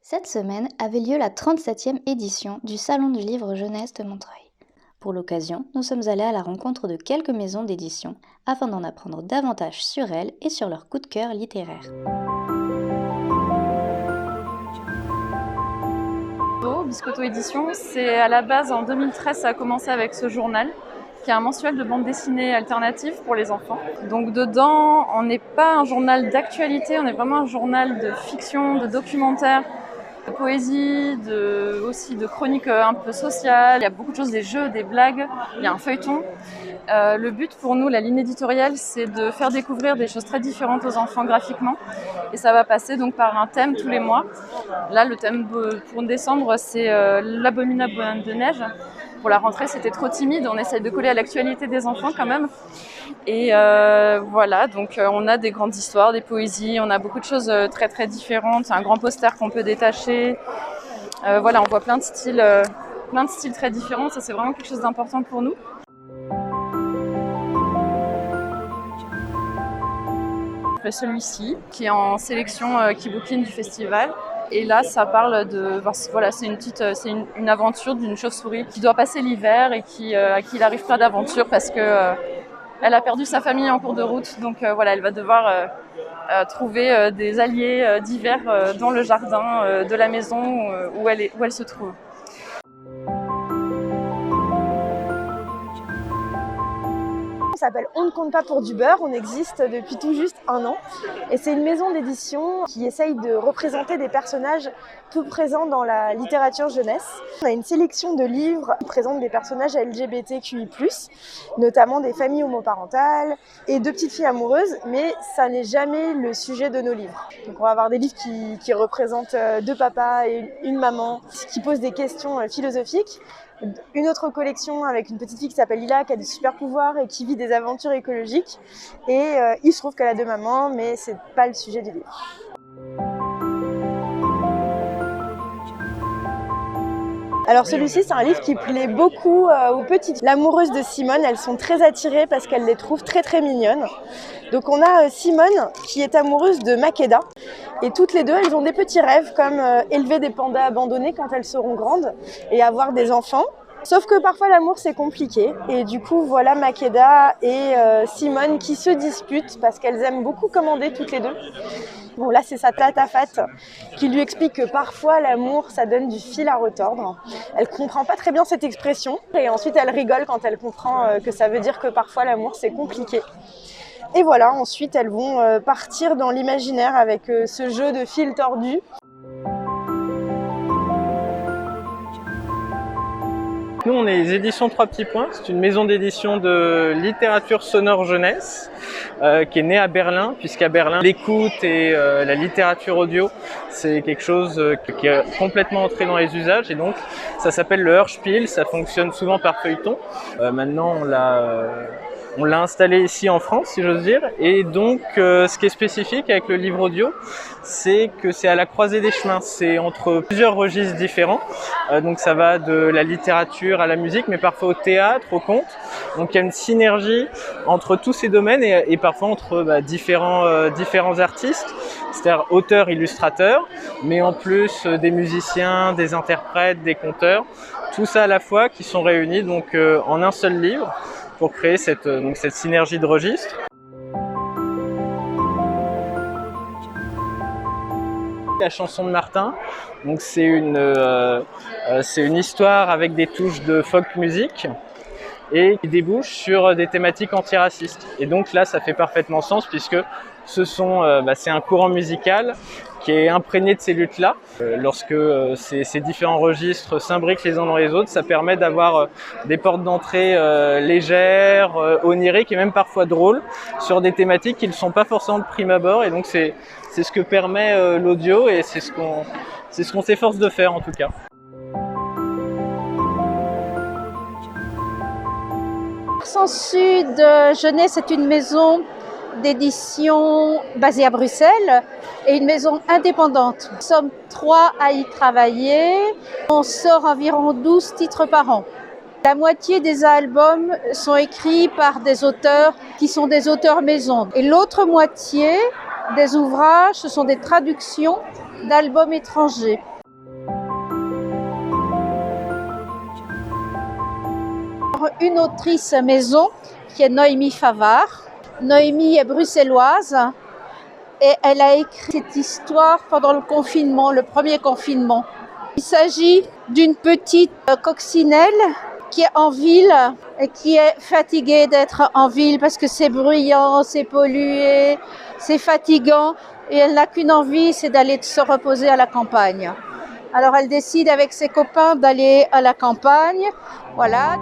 Cette semaine avait lieu la 37e édition du Salon du livre jeunesse de Montreuil. Pour l'occasion, nous sommes allés à la rencontre de quelques maisons d'édition afin d'en apprendre davantage sur elles et sur leurs coups de cœur littéraires. Biscotto Édition, c'est à la base en 2013, ça a commencé avec ce journal qui est un mensuel de bande dessinée alternative pour les enfants. Donc dedans, on n'est pas un journal d'actualité, on est vraiment un journal de fiction, de documentaire, de poésie, aussi de chroniques un peu sociales. Il y a beaucoup de choses, des jeux, des blagues, il y a un feuilleton. Le but pour nous, la ligne éditoriale, c'est de faire découvrir des choses très différentes aux enfants graphiquement. Et ça va passer donc par un thème tous les mois. Là, le thème pour décembre, c'est l'abominable bonhomme de neige. Pour la rentrée, c'était trop timide. On essaye de coller à l'actualité des enfants quand même. Et voilà, donc on a des grandes histoires, des poésies, on a beaucoup de choses très très différentes. Un grand poster qu'on peut détacher. Voilà, on voit plein de styles très différents. Ça, c'est vraiment quelque chose d'important pour nous. Celui-ci, qui est en sélection Kiboukine du festival. Et là, ça parle de... Voilà, c'est une aventure d'une chauve-souris qui doit passer l'hiver et à qui il arrive plein d'aventures parce que elle a perdu sa famille en cours de route. Donc voilà, elle va devoir trouver des alliés d'hiver dans le jardin de la maison où elle se trouve. Ça s'appelle On ne compte pas pour du beurre, on existe depuis tout juste 1 an et c'est une maison d'édition qui essaye de représenter des personnages peu présents dans la littérature jeunesse. On a une sélection de livres qui présentent des personnages LGBTQI+, notamment des familles homoparentales et 2 petites filles amoureuses, mais ça n'est jamais le sujet de nos livres. Donc on va avoir des livres qui représentent 2 papas et une maman, qui posent des questions philosophiques. Une autre collection avec une petite fille qui s'appelle Lila, qui a des super pouvoirs et qui vit des aventures écologiques. Et il se trouve qu'elle a 2 mamans, mais c'est pas le sujet du livre. Alors celui-ci, c'est un livre qui plaît beaucoup aux petites. L'amoureuse de Simone, elles sont très attirées parce qu'elles les trouvent très très mignonnes. Donc on a Simone qui est amoureuse de Makeda. Et toutes les deux, elles ont des petits rêves comme élever des pandas abandonnés quand elles seront grandes et avoir des enfants. Sauf que parfois l'amour c'est compliqué et du coup voilà Makeda et Simone qui se disputent parce qu'elles aiment beaucoup commander toutes les deux. Bon là c'est sa tata-fat qui lui explique que parfois l'amour ça donne du fil à retordre. Elle comprend pas très bien cette expression et ensuite elle rigole quand elle comprend que ça veut dire que parfois l'amour c'est compliqué. Et voilà, ensuite elles vont partir dans l'imaginaire avec ce jeu de fil tordu. Nous, on est les éditions 3 petits points. C'est une maison d'édition de littérature sonore jeunesse qui est née à Berlin, puisqu'à Berlin, l'écoute et la littérature audio, c'est quelque chose qui est complètement entré dans les usages. Et donc, ça s'appelle le Hörspiel. Ça fonctionne souvent par feuilleton. Maintenant, on l'a installé ici en France, si j'ose dire. Et donc, ce qui est spécifique avec le livre audio, c'est que c'est à la croisée des chemins. C'est entre plusieurs registres différents. Donc, ça va de la littérature à la musique, mais parfois au théâtre, au conte. Donc, il y a une synergie entre tous ces domaines et parfois entre différents artistes, c'est-à-dire auteurs, illustrateurs, mais en plus des musiciens, des interprètes, des conteurs. Tout ça à la fois qui sont réunis donc en un seul livre, pour créer cette synergie de registres. La chanson de Martin, donc c'est une histoire avec des touches de folk music et qui débouche sur des thématiques antiracistes. Et donc là, ça fait parfaitement sens puisque c'est un courant musical qui est imprégné de ces luttes-là. Lorsque ces différents registres s'imbriquent les uns dans les autres, ça permet d'avoir des portes d'entrée légères, oniriques et même parfois drôles sur des thématiques qui ne sont pas forcément de prime abord. Et donc c'est ce que permet l'audio et c'est ce qu'on s'efforce de faire en tout cas. Sens Sud Jeunesse est une maison d'édition basée à Bruxelles et une maison indépendante. Nous sommes 3 à y travailler. On sort environ 12 titres par an. La moitié des albums sont écrits par des auteurs qui sont des auteurs maison. Et l'autre moitié des ouvrages, ce sont des traductions d'albums étrangers. Une autrice maison qui est Noémie Favard. Noémie est bruxelloise et elle a écrit cette histoire pendant le confinement, le premier confinement. Il s'agit d'une petite coccinelle qui est en ville et qui est fatiguée d'être en ville parce que c'est bruyant, c'est pollué, c'est fatigant et elle n'a qu'une envie, c'est d'aller se reposer à la campagne. Alors elle décide avec ses copains d'aller à la campagne. Voilà.